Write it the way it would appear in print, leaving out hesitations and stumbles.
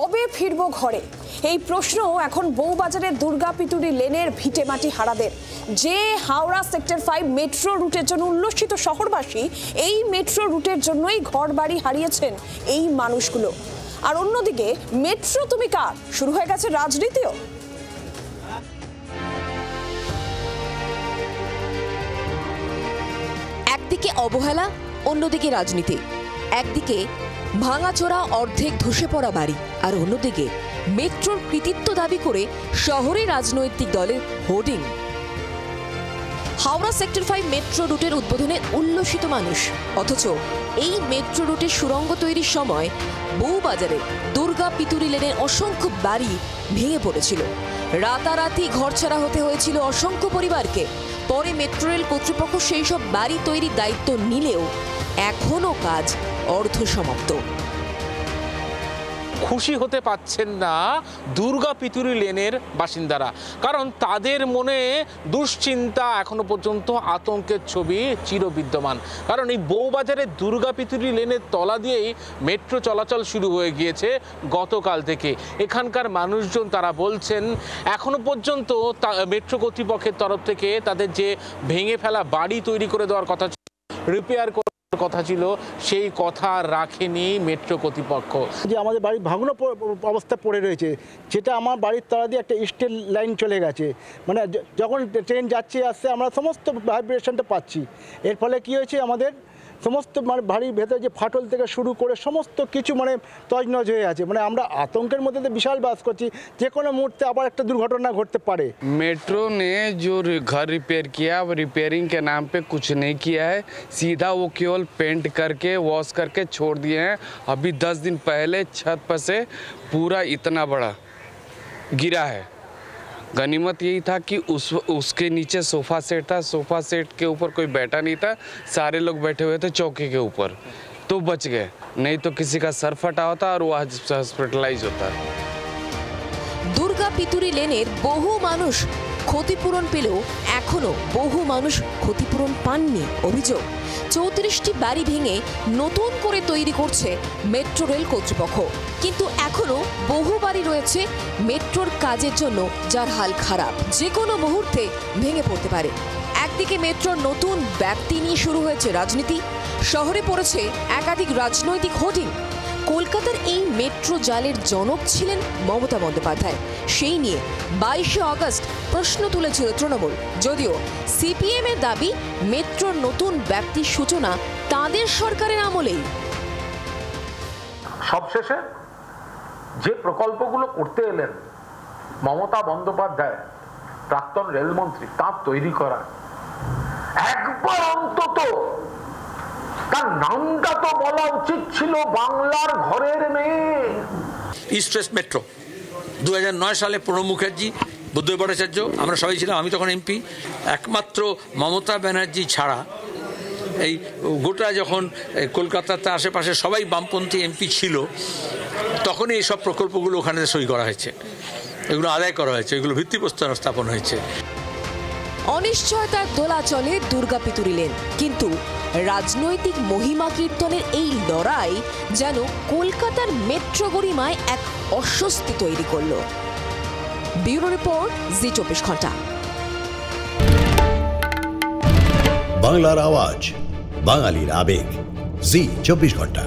কবে ফিরবো ঘরে, এই প্রশ্ন এখন বউবাজারের দুর্গাপিতুরি লেনের ভিটেমাটি হারাদের। যে হাওড়া সেক্টর 5 মেট্রো রুটের জন্য উল্লসিত শহরবাসী, এই মেট্রো রুটের জন্যই ঘর বাড়ি হারিয়েছেন এই মানুষগুলো। আর অন্যদিকে মেট্রো তুমি কার শুরু হয়ে গেছে রাজনীতিও। একদিকে অবহেলা, অন্যদিকে রাজনীতি। একদিকে ভাঙাচোরা অর্ধেক ধসে পড়া বাড়ি, আর অন্যদিকে মেট্রোর কৃতিত্ব দাবি করে শহরে রাজনৈতিক দলের হোর্ডিং। হাওড়া সেক্টর 5 মেট্রো রুটের উদ্বোধনে উল্লসিত মানুষ, অথচ এই মেট্রো রুটের সুড়ঙ্গ তৈরির সময় বউবাজারে দুর্গাপিতুরি লেনের অসংখ্য বাড়ি ভেঙে পড়েছিল। রাতারাতি ঘরছাড়া হতে হয়েছিল অসংখ্য পরিবারকে। পরে মেট্রো রেল কর্তৃপক্ষ সেই সব বাড়ি তৈরির দায়িত্ব নিলেও এখনো কাজ অর্ধসমাপ্ত। খুশি হতে পাচ্ছেন না দুর্গাপিতুরি লেনের বাসিন্দারা, কারণ তাদের মনে দুশ্চিন্তা, এখনো পর্যন্ত আতঙ্কের ছবি চিরবিদ্যমান। কারণ এই বউবাজারের দুর্গাপিতুরি লেনের তলা দিয়েই মেট্রো চলাচল শুরু হয়ে গিয়েছে গতকাল থেকে। এখানকার মানুষজন তারা বলছেন এখনো পর্যন্ত মেট্রো কর্তৃপক্ষের তরফ থেকে তাদের যে ভেঙে ফেলা বাড়ি তৈরি করে দেওয়ার কথা, রিপেয়ার কথা ছিল, সেই কথা রাখেনি মেট্রো কর্তৃপক্ষ। যে আমাদের বাড়ি ভাঙন অবস্থা পড়ে রয়েছে, যেটা আমার বাড়ির তলা দিয়ে একটা স্টিল লাইন চলে গেছে, মানে যখন ট্রেন যাচ্ছে আসছে আমরা সমস্ত ভাইব্রেশনটা পাচ্ছি। এর ফলে কি হয়েছে, আমাদের সমস্ত মানে বাড়ির ভেতরে যে ফাটল থেকে শুরু করে সমস্ত কিছু মানে তজনজ হয়ে আছে। মানে আমরা আতঙ্কের মধ্যে বিশাল বাস করছি, যে কোনো মুহূর্তে আবার একটা দুর্ঘটনা ঘটতে পারে। मेट्रो ने जो घर रिपेयर किया वो रिपेयरिंग के नाम पे कुछ नहीं किया है, सीधा वो केवल पेंट करके वॉश करके छोड़ दिए हैं। अभी 10 दिन पहले छत पर से पूरा इतना बड़ा गिरा है। गनीमत यही था कि उसके नीचे सोफ़ा सेट था, सोफ़ा सेट के ऊपर कोई बैठा नहीं था, सारे लोग बैठे हुए थे चौकी के ऊपर, तो बच गए, नहीं तो किसी का सर फटा होता और वो हॉस्पिटलाइज होता। দুর্গাপিতুরি লেনের বহু মানুষ ক্ষতিপূরণ পেলেও এখনো বহু মানুষ ক্ষতিপূরণ পাননি। অভিযোগ 34টি বাড়ি ভেঙে নতুন করে তৈরি করছে মেট্রো রেল কর্তৃপক্ষ, কিন্তু এখনো বহু বাড়ি রয়েছে মেট্রোর কাজের জন্য যার হাল খারাপ, যে কোনো মুহূর্তে ভেঙে পড়তে পারে। একদিকে মেট্রোর নতুন ব্যাপ্তি নিয়ে শুরু হয়েছে রাজনীতি, শহরে পড়েছে একাধিক রাজনৈতিক হোর্ডিং। কলকাতার এই মেট্রো জালের জনক ছিলেন মমতা বন্দ্যোপাধ্যায়, সেই নিয়ে 22শে আগস্ট প্রশ্ন তুলেছিল তৃণমূল। যদিও সিপিএম এর দাবি মেট্রোর নতুন ব্যাপ্তির সূচনা তাদের সরকারের আমলেই। সবশেষে যে প্রকল্পগুলো করতে এলেন মমতা বন্দ্যোপাধ্যায়, প্রাক্তন রেলমন্ত্রী, তার তৈরি করা, একবার অন্তত তার নামটা তো বলা উচিত ছিল বাংলার ঘরের মেয়ে। ইস্ট ওয়েস্ট মেট্রো 2009 সালে প্রণব মুখার্জি, বুদ্ধদেব ভট্টাচার্য, আমরা সবাই ছিলাম, আমি তখন এমপি। একমাত্র মমতা ব্যানার্জি ছাড়া এই গোটা যখন কলকাতাতে আশেপাশে সবাই বামপন্থী এমপি ছিল, তখনই এইসব প্রকল্পগুলো ওখানে সই করা হয়েছে, এগুলো আদায় করা হয়েছে, এগুলো ভিত্তিপ্রস্তর স্থাপন হয়েছে। অনিশ্চয়তার দোলা চলে দুর্গাপিতুরি লেন, কিন্তু রাজনৈতিক মহিমা কীর্তনের এই লড়াই যেন কলকাতার মেট্রো গরিমায় এক অস্বস্তি তৈরি করল। ব্যুরো রিপোর্ট, জি 24 ঘন্টা। বাংলার আওয়াজ, বাঙালির আবেগ, জি 24 ঘন্টা।